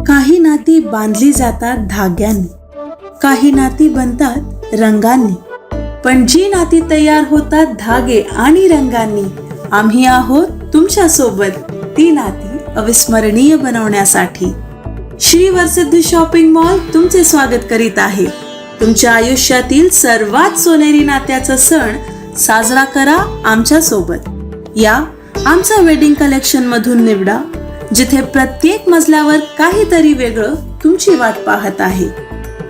काही नाती बांधली जातात धाग्यांनी, काही नाती बनतात रंगांनी, पण जी नाती तयार होतात धागे आणि रंगांनी, आम्ही आहोत तुमच्या सोबत ती नाती अविस्मरणीय बनवण्यासाठी. श्री वरसिद्धी शॉपिंग मॉल तुमचे स्वागत करीत आहे. तुमच्या आयुष्यातील सर्वात सोनेरी नात्याचा सण साजरा करा आमच्या सोबत. या आमच्या वेडिंग कलेक्शन मधून निवडा, जिथे प्रत्येक मजल्यावर काहीतरी वेगळं तुमची वाट पाहत आहे.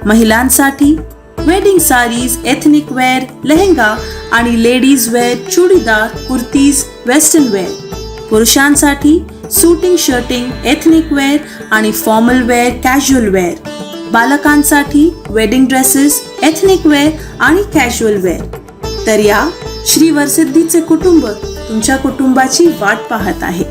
महिलांसाठी wedding saris, ethnic wear, lehenga आणि ladies wear, churidar, kurtis, western wear. पुरुषांसाठी सूटिंग, शर्टिंग, एथनिक वेअर आणि फॉर्मल वेअर, कॅज्युअल वेअर. बालकांसाठी वेडिंग ड्रेसेस, एथनिक वेअर आणि कॅज्युअल वेअर. तर या श्री वरसिद्धीचे कुटुंब तुमच्या कुटुंबाची वाट पाहत आहे.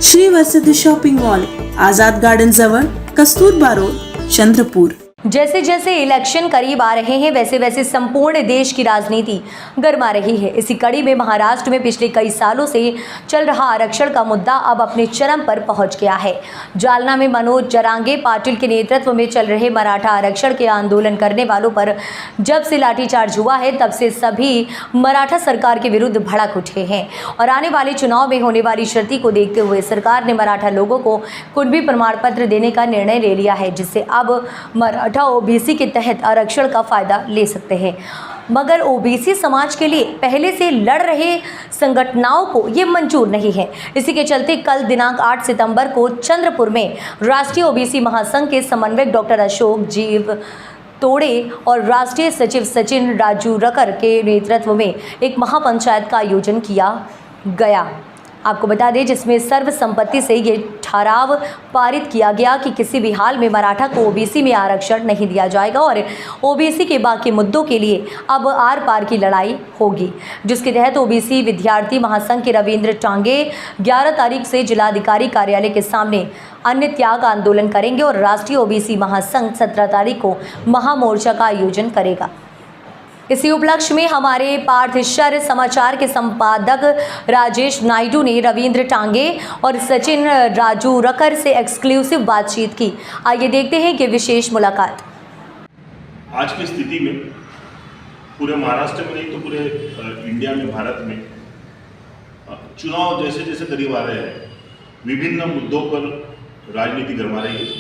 श्री वरसिद्धि शॉपिंग मॉल, आजाद गार्डन जवळ, कस्तूरबा रोड, चंद्रपुर. जैसे जैसे इलेक्शन करीब आ रहे हैं वैसे वैसे संपूर्ण देश की राजनीति गर्मा रही है. इसी कड़ी में महाराष्ट्र में पिछले कई सालों से चल रहा आरक्षण का मुद्दा अब अपने चरम पर पहुंच गया है. जालना में मनोज जरांगे पाटिल के नेतृत्व में चल रहे मराठा आरक्षण के आंदोलन करने वालों पर जब से लाठीचार्ज हुआ है तब से सभी मराठा सरकार के विरुद्ध भड़क उठे हैं और आने वाले चुनाव में होने वाली क्षति को देखते हुए सरकार ने मराठा लोगों को कुणबी प्रमाण पत्र देने का निर्णय ले लिया है, जिससे अब मराठा ओबीसी के तहत आरक्षण का फायदा ले सकते हैं. मगर ओबीसी समाज के लिए पहले से लड़ रहे संगठनों को ये मंजूर नहीं है. इसी के चलते कल दिनांक 8 सितंबर को चंद्रपुर में राष्ट्रीय ओबीसी महासंघ के समन्वयक डॉक्टर अशोक जीव तोड़े और राष्ट्रीय सचिव सचिन राजू रकर के नेतृत्व में एक महापंचायत का आयोजन किया गया. आपको बता दें, जिसमें सर्वसम्मति से ये ठहराव पारित किया गया कि किसी भी हाल में मराठा को ओबीसी में आरक्षण नहीं दिया जाएगा और ओबीसी के बाकी मुद्दों के लिए अब आर पार की लड़ाई होगी. जिसके तहत ओबीसी विद्यार्थी महासंघ के रविंद्र टांगे 11 तारीख से जिलाधिकारी कार्यालय के सामने अन्य त्याग आंदोलन करेंगे और राष्ट्रीय ओबीसी महासंघ 17 तारीख को महामोर्चा का आयोजन करेगा. इसी उपलक्ष्य में हमारे पार्थशर समाचार के संपादक राजेश नायडू ने रविंद्र टांगे और सचिन राजू रकर से एक्सक्लूसिव बातचीत की. आइए देखते हैं कि विशेष मुलाकात. आज की स्थिति में पूरे महाराष्ट्र में नहीं तो पूरे इंडिया में, भारत में चुनाव जैसे जैसे करीब आ रहे हैं, विभिन्न मुद्दों पर राजनीति गरमा रही है.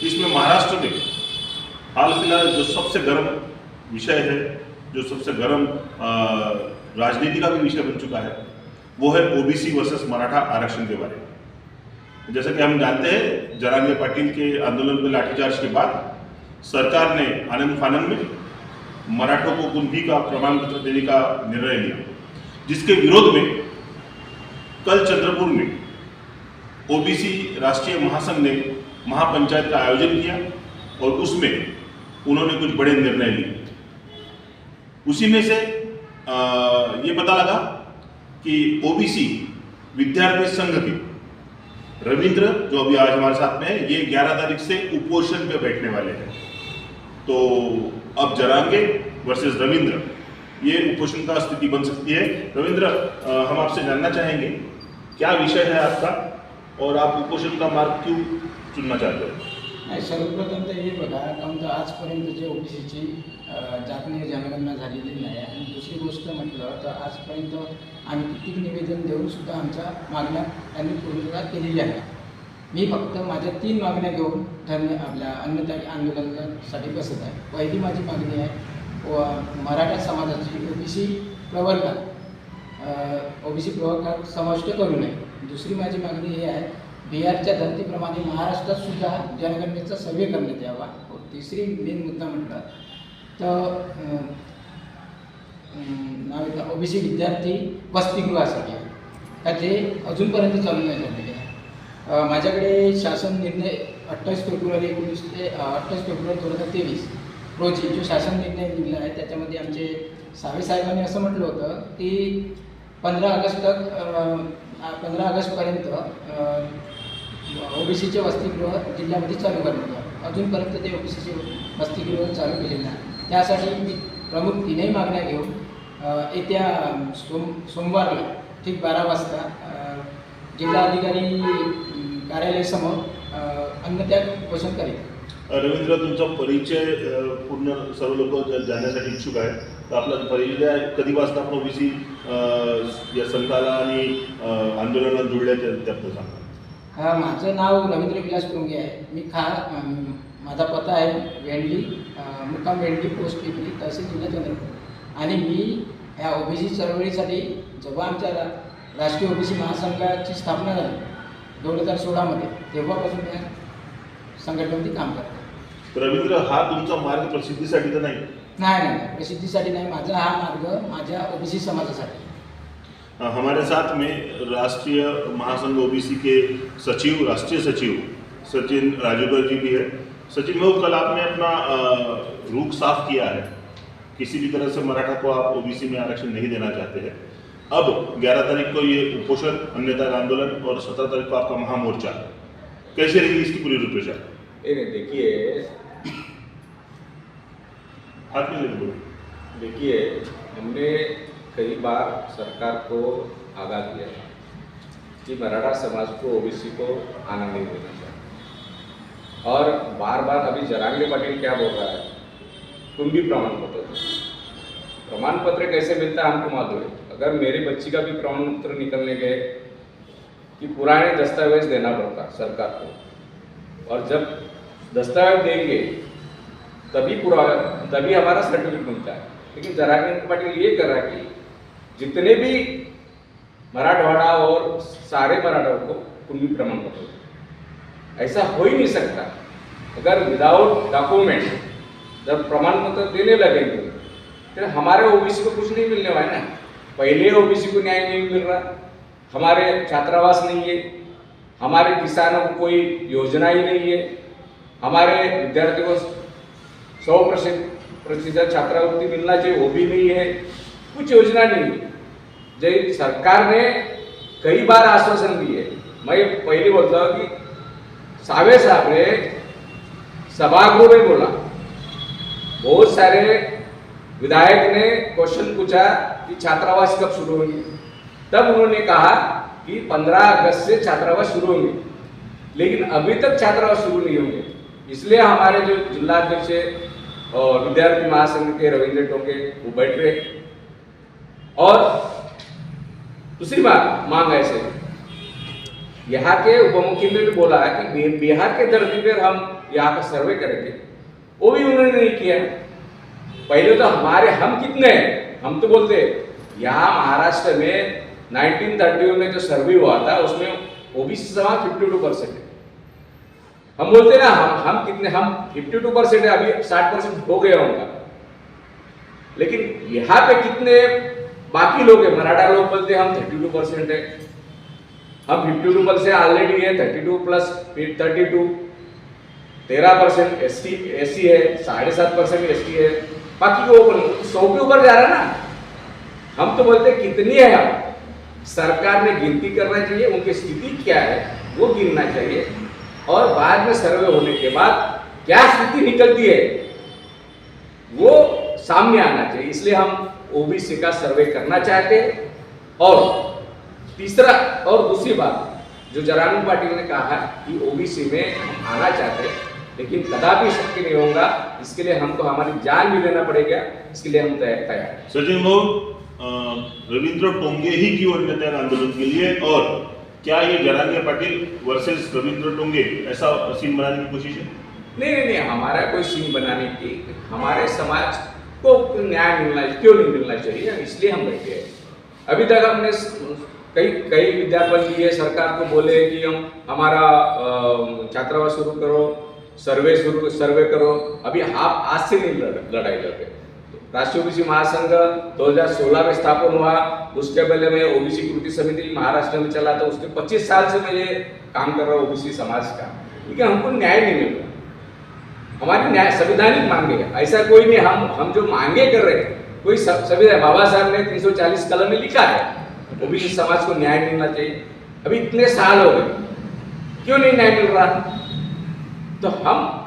इसमें महाराष्ट्र में हाल फिलहाल जो सबसे गर्म विषय है, जो सबसे गर्म राजनीति का भी विषय बन चुका है, वो है ओबीसी वर्सेस मराठा आरक्षण के बारे में. जैसा कि हम जानते हैं, जरांगे पाटिल के आंदोलन पर लाठीचार्ज के बाद सरकार ने आनंद फानन में मराठों को कुणबी का प्रमाण पत्र देने का निर्णय लिया, जिसके विरोध में कल चंद्रपुर में ओबीसी राष्ट्रीय महासंघ ने महापंचायत का आयोजन किया और उसमें उन्होंने कुछ बड़े निर्णय लिए. उसी में से ये पता लगा कि ओबीसी विद्यार्थी संघ के रविंद्र, जो अभी आज हमारे साथ में है, ये 11 तारीख से उपोषण पे बैठने वाले हैं. तो अब जरांगे वर्सेस रविंद्र, ये उपोषण का स्थिति बन सकती है. रविंद्र, हम आपसे जानना चाहेंगे क्या विषय है आपका और आप उपोषण का मार्ग क्यों चुनना चाहते हैं? नाही, सर्वप्रथम तर हे बघा, कारण तर आजपर्यंत जे ओबीसीची जातीय जनगणना झालेली नाही. आणि दुसरी गोष्ट म्हटलं तर आजपर्यंत आम्ही कितीक निवेदन देऊनसुद्धा आमच्या मागण्या त्यांनी पूर्तता केलेली आहे. मी फक्त माझ्या 3 मागण्या घेऊन आपल्या अन्नदायी आंदोलनासाठी बसत आहे. पहिली माझी मागणी आहे मराठा समाजाची ओबीसी प्रवर्गात समाविष्ट करू नये. दुसरी माझी मागणी ही आहे, बिहारच्या धर्तीप्रमाणे महाराष्ट्रात सुद्धा जनगणनेचा सर्वे करण्यात यावा. तिसरी मेन मुद्दा म्हटलं तर नाव येतं ओबीसी विद्यार्थी वसतिगृहासाठी का जे अजूनपर्यंत चालू नाही झालेले आहे. माझ्याकडे शासन निर्णय 28 फेब्रुवारी 2023 रोजी जो शासन निर्णय निघाला आहे, त्याच्यामध्ये आमचे सावे साहेबांनी असं म्हटलं होतं की 15 ऑगस्टपर्यंत ओबीसीचे वसतिगृह जिल्ह्यामध्ये चालू करण्यात. अजूनपर्यंत ते ओबीसीचे वसतिगृह चालू केलेलं नाही. त्यासाठी मी प्रमुख 3ही मागण्या घेऊन येत्या सोमवारला ठीक 12 वाजता जिल्हाधिकारी कार्यालयासमोर अन्नत्याग घोषण करेल. रवींद्र, तुमचा परिचय पूर्ण सर्व लोक जाण्यासाठी इच्छुक आहे, तर आपला परिचय कधीपासून आपण ओबीसी या संघाला आणि आंदोलनाला जुळल्या त्याबद्दल सांगा. माझं नाव रवींद्र विलास टोंगे आहे. मी माझा पत्ता आहे वेंडली, मुक्काम वेंडली, पोस्ट पिंपरी, तहसील जिल्हा चंद्रपूर. आणि मी या ओबीसी चळवळीसाठी जेव्हा आमच्या राष्ट्रीय ओबीसी महासंघाची स्थापना झाली 2016मध्ये, तेव्हापासून त्या संघटनेमध्ये काम करतो. रवींद्र, हा तुमचा मार्ग प्रसिद्धीसाठी तर नाही? नाही, प्रसिद्धीसाठी नाही. माझा हा मार्ग माझ्या ओबीसी समाजासाठी. हमारे साथ में राष्ट्रीय महासंघ ओबीसी के सचिव, राष्ट्रीय सचिव सचिन राजूकर जी भी है. सचिन भाऊ, कल आपने अपना रुख साफ किया है, किसी भी तरह से मराठा को आप ओबीसी में आरक्षण नहीं देना चाहते हैं. अब 11 तारीख को ये उपोषण, अन्यथा आंदोलन और 17 तारीख को आपका महामोर्चा, कैसे रहेगी इसकी पूरी रूपरेखा? देखिए हाथ में लेके बोलो. देखिए हमने कई बार सरकार को आगाह किया कि मराठा समाज को, ओबीसी को आना नहीं देना चाहिए. और बार बार अभी जरांगे पाटिल क्या बोल रहा है, कुंभी प्रमाण पत्र. प्रमाण पत्र कैसे मिलता है हमको मालूम है. अगर मेरी बच्ची का भी प्रमाण पत्र निकलने गए कि पुराने दस्तावेज देना पड़ता सरकार को, और जब दस्तावेज देंगे तभी हमारा सर्टिफिकेट मिलता है. लेकिन जरांगे पाटिल ये कर रहा है कि जितने भी मराठवाड़ा और सारे मराठों को कुंभी प्रमाण पत्र. ऐसा हो ही नहीं सकता. अगर विदाउट डॉक्यूमेंट जब प्रमाण पत्र देने लगेंगे तो हमारे ओबीसी को कुछ नहीं मिलने वाला है ना. पहले ओबीसी को न्याय नहीं मिल रहा, हमारे छात्रावास नहीं है, हमारे किसानों को कोई योजना ही नहीं है, हमारे विद्यार्थियों को 100% छात्रवृत्ति मिलना चाहिए वो भी नहीं है, कुछ योजना नहीं है. जो सरकार ने कई बार आश्वासन दिए. मैं पहले बोलता हूँ कि सावे साहब ने सभागृह में बोला, बहुत सारे विधायक ने क्वेश्चन पूछा कि छात्रावास कब शुरू होंगे, तब उन्होंने कहा कि 15 अगस्त से छात्रावास शुरू होंगे. लेकिन अभी तक छात्रावास शुरू नहीं होंगे. इसलिए हमारे जो जिलाध्यक्ष और विद्यार्थी महासंघ के रविंद्र टोंगे वो बैठ रहे. और दूसरी बात मांग ऐसे, यहाँ के उप मुख्यमंत्री ने बोला है कि बिहार के धरती पर हम यहाँ का सर्वे करेंगे, वो भी उन्होंने नहीं किया. पहले तो हम कितने हैं, हम तो बोलते यहाँ महाराष्ट्र में 1930 में जो सर्वे हुआ था उसमें ओबीसी समाज 52% है. हम बोलते ना हम कितने, हम 52% है, अभी 60% हो गया होगा. लेकिन यहाँ पे कितने बाकी लोग हैं, मराठा लोग बोलते हैं हम 32% है, हम 52% से ऑलरेडी है, 32 प्लस 32, 13% एससी है, 7.5% एसटी है, बाकी को 100 के ऊपर जा रहा है ना. हम तो बोलते कितनी है, हम सरकार ने गिनती करना चाहिए, उनकी स्थिति क्या है वो गिनना चाहिए, और बाद में सर्वे होने के बाद क्या स्थिति निकलती है वो सामने आना चाहिए. इसलिए हम ओबीसी का सर्वे करना चाहते हैं. और तीसरा और दूसरी बात जो जरांगे पाटिल ने कहा कि ओबीसी में हम आना चाहते हैं, लेकिन कदापि शक्य नहीं होगा. इसके लिए हमको हमारी जान भी देना पड़ेगा. इसके लिए हम तैयार हैं. सचिन भाऊ, रविंद्र टोंगे ही क्यों अन्यथा आंदोलन के लिए, और क्या ये जरांगे पाटिल वर्सेस रविंद्र टोंगे ऐसा सीन बनाने की कोशिश है? नहीं, हमारा कोई सीन बनाने की, हमारे समाज को न्याय मिलना क्यों नहीं मिलना चाहिए, इसलिए हम बैठे हैं. अभी तक हमने कई विज्ञापन दिए, सरकार को बोले कि हमारा छात्रावास शुरू करो, सर्वे करो. अभी आप आज से नहीं लड़ाई लड़ रहे. राष्ट्रीय ओबीसी महासंघ 2016 में स्थापन हुआ. उसके पहले मैं ओबीसी कृति समिति महाराष्ट्र में चला था. उसके 25 साल से मैं ये काम कर रहा हूँ ओबीसी समाज का. लेकिन हमको न्याय नहीं मिल रहा. हमारी न्याय संवैधानिक मांगे है, ऐसा कोई नहीं. हम जो मांगे कर रहे हैं, कोई संविधान बाबा साहब ने 340 कलम में लिखा है ओबीसी समाज को न्याय मिलना चाहिए. अभी इतने साल हो गए, क्यों नहीं न्याय मिल रहा? तो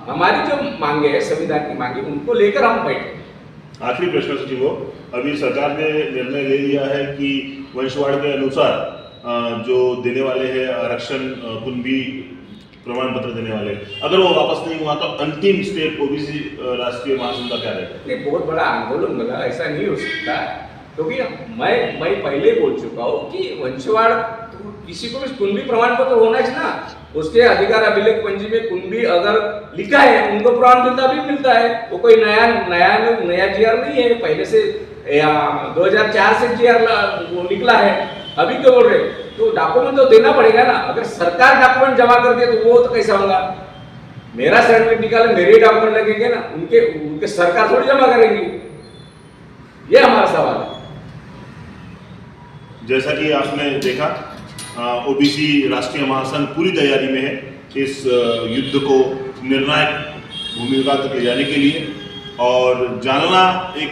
हमारी जो मांगे है, संविधान की मांगे, उनको लेकर हम बैठे. आखिरी प्रश्न सचिव हो, अभी सरकार ने निर्णय ले लिया है कि वंशवाड़ के अनुसार जो देने वाले हैं आरक्षण कुंभी प्रमाण पत्र देने वाले, अगर वो वापस नहीं हुआ तो अंतिम स्टेप ओबीसी राष्ट्रीय महासंघ का क्या रहेगा? ये बहुत बड़ा आंदोलन लगा, ऐसा नहीं हो सकता, क्योंकि मैं पहले बोल चुका हूँ कि वंशवाड़ किसी को भी कुंडली प्रमाण पत्र होना चाहिए ना, उसके अधिकार अभिलेख पंजी में कुंडली अगर लिखा है उनको प्रमाण पत्र भी मिलता है, वो कोई नया जीआर नहीं है, पहले से 2004 से जीआर वो निकला है, अभी क्यों बोल रहे? तो डॉक्यूमेंट तो देना पड़ेगा ना, अगर सरकार डॉक्यूमेंट जमा कर दे तो वो तो कैसा होगा? मेरा सर्टिफिकेट निकाले, मेरे डॉक्यूमेंट लगेंगे ना, उनके सरकार थोड़ी जमा करेंगी, ये हमारा सवाल है। जैसा कि आपने देखा, ओबीसी राष्ट्रीय महासंघ पूरी तैयारी में है इस युद्ध को निर्णायक भूमिका तक ले जाने के लिए, और जालना एक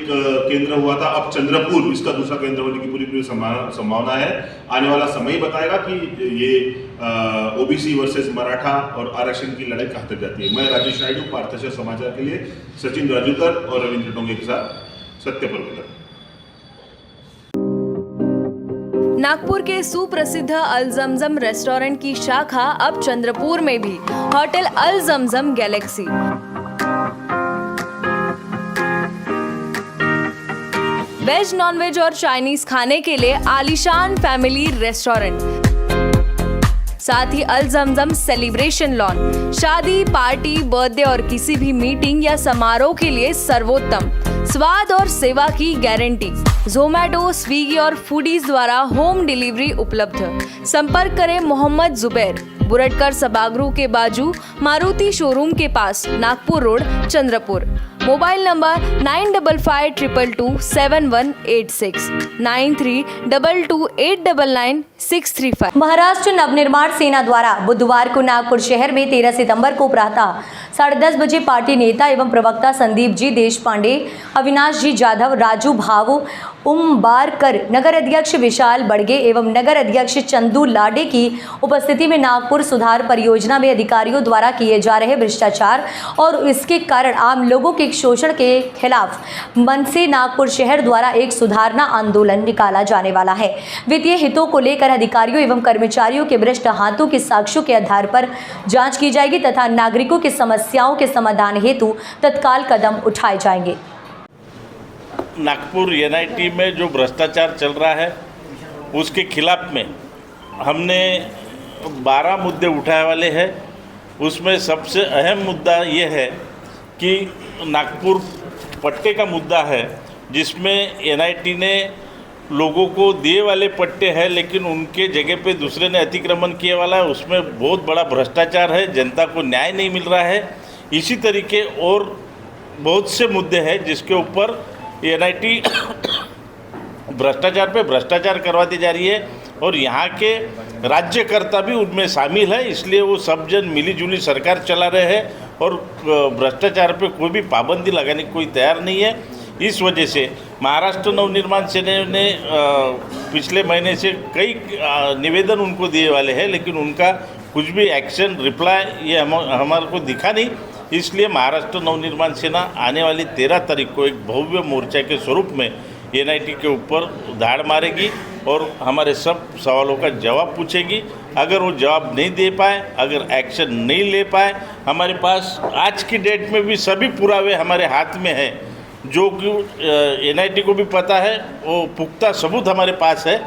केंद्र हुआ था, अब चंद्रपुर इसका दूसरा केंद्र होने की पूरी संभावना है। आने वाला समय ही बताएगा कि ये ओबीसी वर्सेस मराठा और आरक्षण की लड़ाई कहाँ तक जाती है। मैं राजेश नायडू, पार्थशा समाचार के लिए सचिन राजूकर और रविंद्र टोंगे के साथ सत्य पर। नागपुर के सुप्रसिद्ध अल जमजम रेस्टोरेंट की शाखा अब चंद्रपुर में भी, होटल अल जमजम गैलेक्सी। वेज, नॉनवेज और चाइनीज खाने के लिए आलीशान फैमिली रेस्टोरेंट, साथ ही अल जमजम सेलिब्रेशन लॉन, शादी, पार्टी, बर्थडे और किसी भी मीटिंग या समारोह के लिए सर्वोत्तम स्वाद और सेवा की गारंटी। जोमैटो, स्विगी और फूडीज द्वारा होम डिलीवरी उपलब्ध। संपर्क करें मोहम्मद जुबैर, बुरटकर सभागृह के बाजू, मारुति शोरूम के पास, Nagpur road, Chandrapur. Mobile number 9552227186 9322899635। Maharashtra Navnirman Sena द्वारा बुधवार को नागपुर शहर में 13 सितंबर को प्रातः 10:30 बजे पार्टी नेता एवं प्रवक्ता संदीप जी देशपांडे, अविनाश जी जाधव, राजू भाव उम्बारकर, नगर अध्यक्ष विशाल बड़गे एवं नगर अध्यक्ष चंदू लाडे की उपस्थिति में नागपुर सुधार परियोजना में अधिकारियों द्वारा किए जा रहे भ्रष्टाचार और इसके कारण आम लोगों के शोषण के खिलाफ मन से नागपुर शहर द्वारा एक सुधारना आंदोलन निकाला जाने वाला है। वित्तीय हितों को लेकर अधिकारियों एवं कर्मचारियों के भ्रष्ट हाथों के साक्ष्यों के आधार पर जांच की जाएगी तथा नागरिकों की समस्याओं के समाधान हेतु तत्काल कदम उठाए जाएंगे। नागपुर एनआईटी में जो भ्रष्टाचार चल रहा है उसके खिलाफ में हमने 12 मुद्दे उठाए वाले हैं। उसमें सबसे अहम मुद्दा ये है कि नागपुर पट्टे का मुद्दा है, जिसमें एनआईटी ने लोगों को दिए वाले पट्टे हैं लेकिन उनके जगह पे दूसरे ने अतिक्रमण किए वाला है। उसमें बहुत बड़ा भ्रष्टाचार है, जनता को न्याय नहीं मिल रहा है। इसी तरीके और बहुत से मुद्दे हैं जिसके ऊपर एनआईटी भ्रष्टाचार पे भ्रष्टाचार करवाती जा रही है और यहाँ के राज्यकर्ता भी उनमें शामिल है। इसलिए वो सब जन मिलीजुली सरकार चला रहे हैं और भ्रष्टाचार पे कोई भी पाबंदी लगाने की कोई तैयार नहीं है। इस वजह से महाराष्ट्र नवनिर्माण सेना ने पिछले महीने से कई निवेदन उनको दिए वाले हैं, लेकिन उनका कुछ भी एक्शन रिप्लाई ये हमारे को दिखा नहीं। इसलिए महाराष्ट्र नवनिर्माण सेना आने वाली 13 तारीख को एक भव्य मोर्चा के स्वरूप में एनआईटी के ऊपर धाड़ मारेगी और हमारे सब सवालों का जवाब पूछेगी। अगर वो जवाब नहीं दे पाए, अगर एक्शन नहीं ले पाए, हमारे पास आज की डेट में भी सभी पुरावे हमारे हाथ में है, जो कि एनआईटी को भी पता है, वो पुख्ता सबूत हमारे पास है।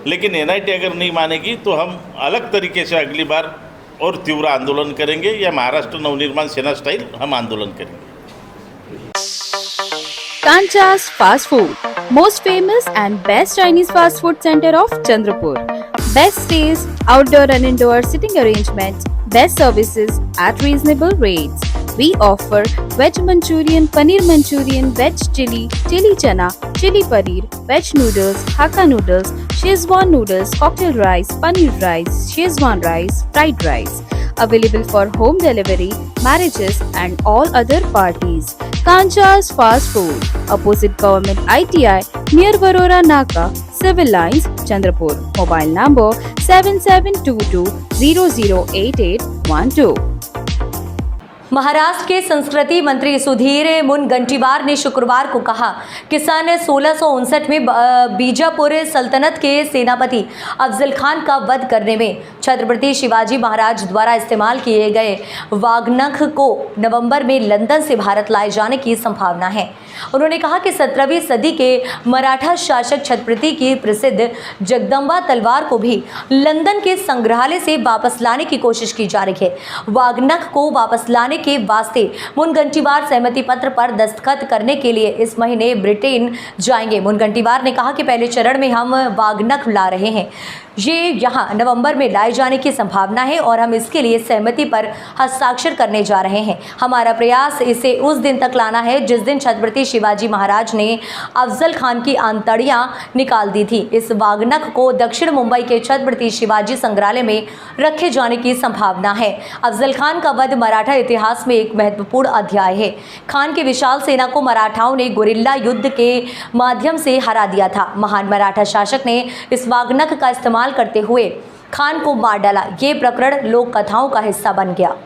लेकिन एनआईटी अगर नहीं मानेगी तो हम अलग तरीके से अगली बार और तीव्र आंदोलन करेंगे, या महाराष्ट्र नवनिर्माण सेना स्टाइल हम आंदोलन करेंगे। Kancha's Fast Food, most famous and best Chinese fast food center of Chandrapur. Best stays, outdoor and indoor sitting arrangements, best services at reasonable rates. We offer veg Manchurian, paneer Manchurian, veg chili, chili chana, chili paneer, veg noodles, Hakka noodles, Szechuan noodles, cocktail rice, paneer rice, Szechuan rice, fried rice. Available for home delivery, marriages and all other parties. Kancha's Fast Food, opposite Government ITI, near Varora Naka, Civil Lines, Chandrapur. Mobile number 7722 008812. Maharashtra के संस्कृति मंत्री सुधीर मुनगंटीवार ने शुक्रवार को कहा कि सन 1659 में बीजापुर सल्तनत के सेनापति अफजल खान का वध करने में छत्रपति शिवाजी महाराज द्वारा इस्तेमाल किए गए वाघनख को नवंबर में लंदन से भारत लाए जाने की संभावना है। उन्होंने कहा कि 17वीं सदी के मराठा शासक छत्रपति की प्रसिद्ध जगदम्बा तलवार को भी लंदन के संग्रहालय से वापस लाने की कोशिश की जा रही है। वाघनख को वापस लाने के वास्ते मुनगंटीवार सहमति पत्र पर दस्तखत करने के लिए इस महीने ब्रिटेन जाएंगे। मुनगंटीवार ने कहा कि पहले चरण में हम वाघनख ला रहे हैं, ये यहाँ नवंबर में लाए जाने की संभावना है और हम इसके लिए सहमति पर हस्ताक्षर करने जा रहे हैं। हमारा प्रयास इसे उस दिन तक लाना है जिस दिन छत्रपति शिवाजी महाराज ने अफजल खान की आंतड़ियाँ निकाल दी थी। इस वाघनख को दक्षिण मुंबई के छत्रपति शिवाजी संग्रहालय में रखे जाने की संभावना है। अफजल खान का वध मराठा इतिहास में एक महत्वपूर्ण अध्याय है। खान की विशाल सेना को मराठाओं ने गुरिल्ला युद्ध के माध्यम से हरा दिया था। महान मराठा शासक ने इस वाघनख का इस्तेमाल करते हुए खान को मार डाला। ये प्रकरण लोक कथाओं का हिस्सा बन गया।